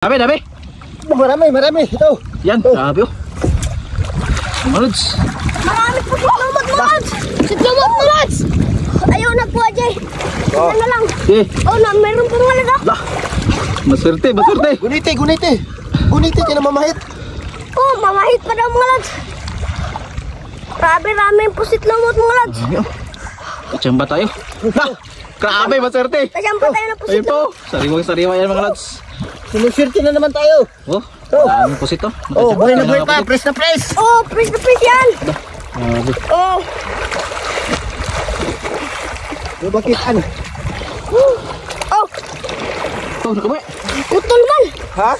Dami, dami. Marami. Ito. Yan, grabe oh. Maluds. Marami po sitlumot, Maluds. Sitlumot, Maluds. Ayaw na po, Ajay. Ano na lang. Okay. Oh, na, mayroon pong malaga. Lah. Maserte. Guniti ka na mamahit. Oh, mamahit pa daw, Maluds. Grabe po sitlumot, Maluds. Kachamba tayo. Ha! Grabe, maserte. Kachamba tayo na po Ayun po. sitlumot. Sariwang yan mga lads. Sumuswerte na naman tayo. Oh, daming pusit to. Oh, buhay na buhay pa. Press na press. Oh, press na press yan. Grabe. Oh. Bakit ano? Oh. Oh, nakabay. Putol man. Ha?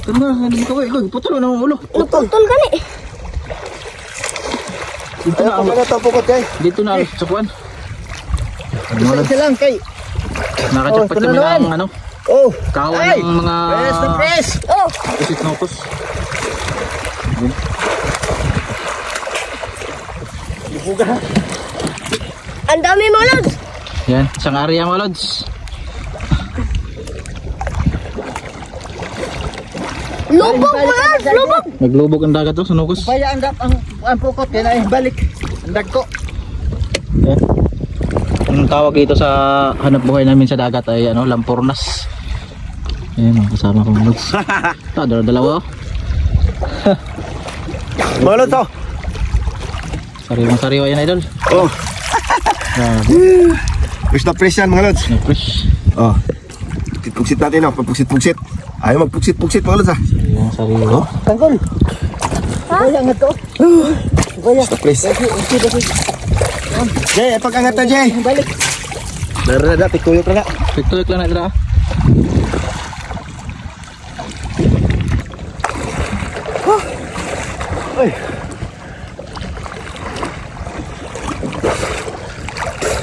Ito na, hindi mo kaway. Putol na ang ulo. Putol gani. Dito na Ayaw ang pa na tapokot kay. Dito na ang sakuan. Isa lang kay. Nakajakpat Oh, kami tunawan. ng ano. Oh. Kawan Ay. ng mga Press na press. Oh. pusit na upos. Ang dami, Maluds. Yan, isang area mga lods. Lubog, Maluds. Lubog. Naglubog ang dagat to sa Nukos. Paya ang pukot kaya na balik. Ang dagko. Yan. Ang tawag dito sa hanap buhay namin sa dagat ay ano, lampurnas. Ayan, mga kasama kong lods. Ito, dalawa. Malo to. Sariwang-sariwa yan, idol. Oh. Grabe. Press na press yan mga lods. Fresh. Oh. Pugsit natin oh. Pagpugsit. Ayaw magpugsit mga lods ha. Sariwang-sariwa. Tangkol. Kaya nga to. Kaya. Press. Jay, pag-angat na Jay. Balik. Darada, tikuyok na nga. Tikuyok lang na ito. Ay.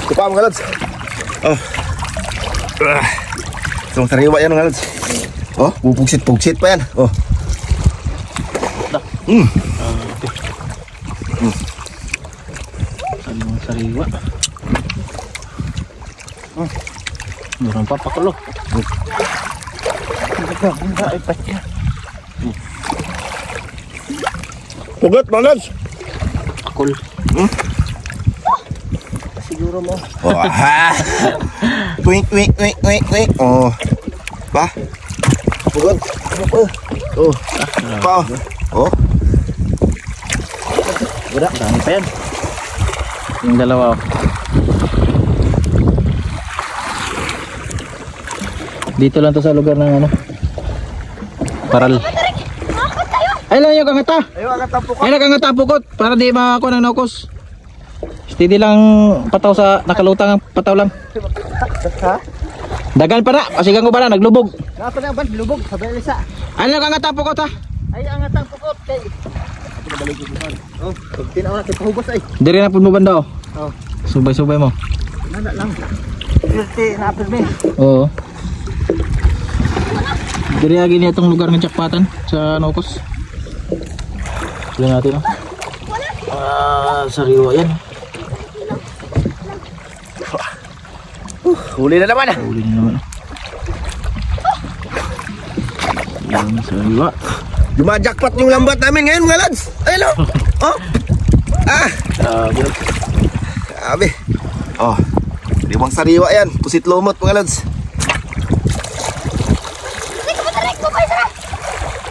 Ito pa mga lods. Oh. So, sariwa yan mga lods. Oh, pupugsit pa yan. Oh. Sariwa. Meron pa pakulo. Pugot mga lods. Pakul. Siguro mo. Oh, ha. Wink. Oh. Pa. Pugot. Oh. Pa. Oh. Wala, dami pa yan. Yung dalawa. Dito lang to sa lugar ng ano. Paral. Ay lang yung kangata. Ayaw agad ang pukot. Ay lang kangata pukot para di makakuha ng naukos. Steady lang pataw sa nakalutang ang pataw lang. Ha? Dagan pa na, pasigang ko pa na, naglubog. Napa na ba? Lubog. Sabay lisa. Ay lang kangata pukot ha. Ay, angat ang pukot kay. Oh, pag tinaw na kita hubos ay. Diri na po mo banda oh. Oh. Subay-subay mo. Nana lang. Swerte na apil me. Oo. Diri lagi niya itong lugar ng Jakpatan sa Nukos. Sila natin oh. Sariwa yan. Huli na naman ah. Huli na naman. Yan, sariwa. Jumajakpat yung lambat namin ngayon mga lads. Ayun oh. Oh. Ah. Grabe. Oh. Limang sariwa yan. Pusit lumot mga lads.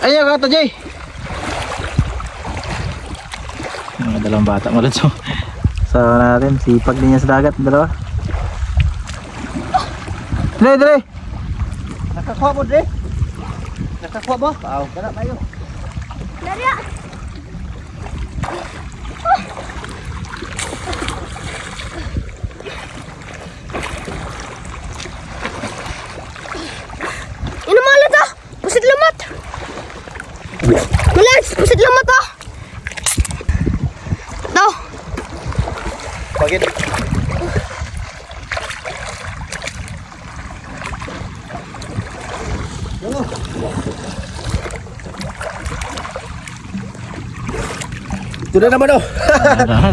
Ayan kata Jay. Mga dalawang bata mga lads. Sa natin, sipag din niya sa dagat. Dalawa. Dre. Nakakuha mo Dre. Nakakuha mo? Wow. Ganap tayo. Daria. Ini malah dah. Pusit lemat. Malas, pusit lemat dah. Dah. Bakit? Ito na naman oh.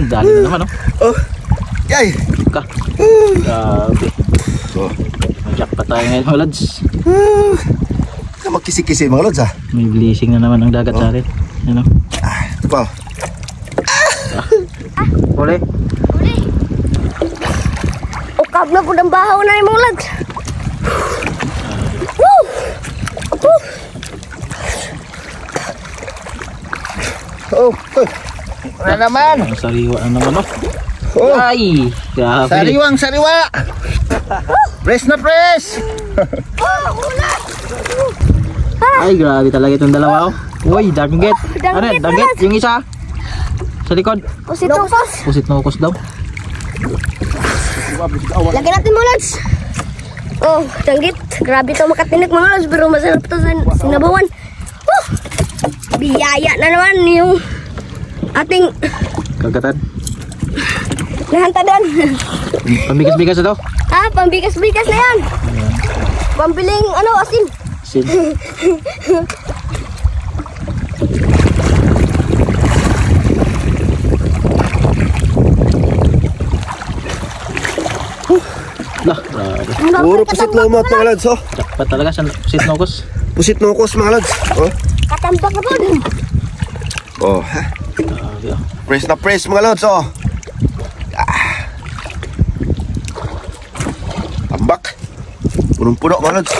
Dali na naman oh. Oh. Yay. Ka. Grabe. Oh. Jack pa tayo ngayon mga lads. magkisi-kisi mga lods ha. May blessing na naman ang dagat sa atin. Ano? Ito pa. Uli. Uli. Ukab na po ng bahaw na yung mga lads. Woo! Woo! Oh, ano naman? Ang sariwa na naman oh. Oh, Ay! Grabe. sariwang sariwa. Press na press. Oh, una! Ay, grabe talaga itong dalawa oh. Uy, danggit. Ano danggit, yan? Danggit? lads. Yung isa? Sa likod? Pusit-ukos. Pusit na ukos daw. Lagyan natin mga lads. Oh, tanggit. Grabe ito makatinik mga lads. Pero masarap ito sa sinabawan. Oh, biyaya na naman yung ating Kagatan. nahantadan. Pambigas-bigas na daw. Ha, pambigas-bigas na yan. Pambiling ano, asin. Sin. Lah, grabe. Puro pusit lumot mga lads oh. Jackpot talaga sa pusit na ukos. Pusit nukos mga lads. Oh. Katambak na po. Oh, ha. Grabe oh. Press na press mga lods, oh. Tambak. Punong-puno mga lods.